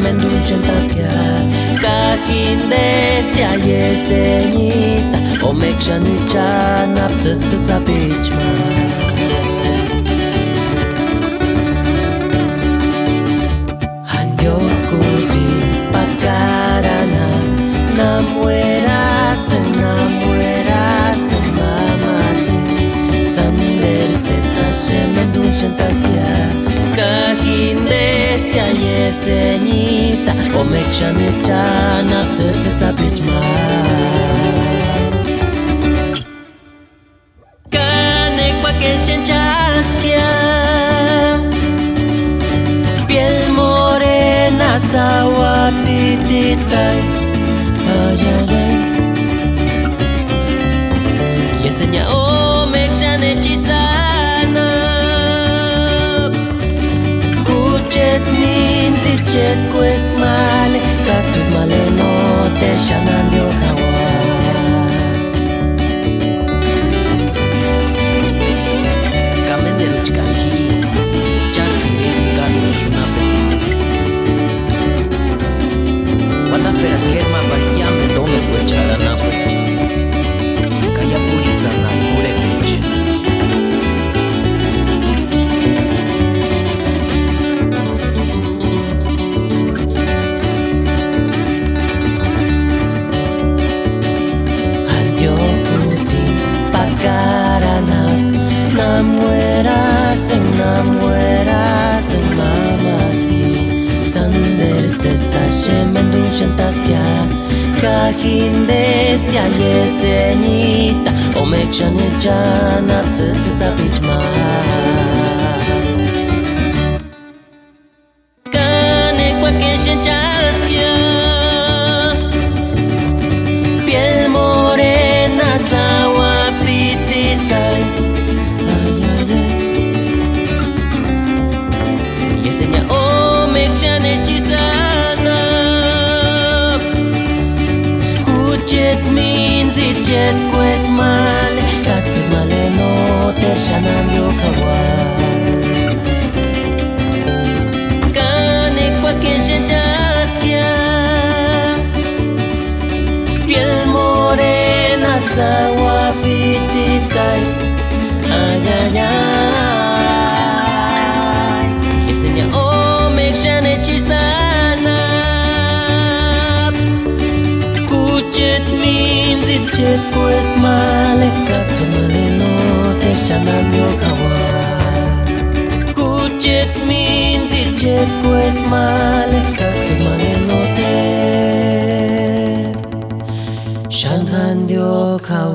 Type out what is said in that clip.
mendushen taskia kahin deste ayeseñita omek shanichan aptzt zapichma Hanyokuti pakarana namueras mamasi sander se mendushen taskia kahin deste ayeseñita omek shanichan aptzt zapichma Tawa pititay ay ay ay Yesenya omek shanechisana Kuchet min zichet quest male Katut male no te shanan yo kawa Kamen de luchkanji Chaki kanu shunape Espera que ma paria me tome cuechara na pecha Kaya purisa na pure pecha Hanyo kuti pakarana namueras en mamasi Sander se sashe mendushen taskia Kahin deste ayeseñita Omek shanichan aptzt zapichma Kane kwakeshen chaskia Piel morena tawa pititay Ay ay ay Yesenya omek shanechisana Kuchet min zichet quest male Katut male no te shanan yo kawa Kane kwakeshen chaskia Piel morena tawa pititay Ay ay ay Yesenya omek shanechisana Kuchet min zichet quest male Katut male no te shanan yo kawa Kuchet min zichet quest male Katut male no te shanan yo kawa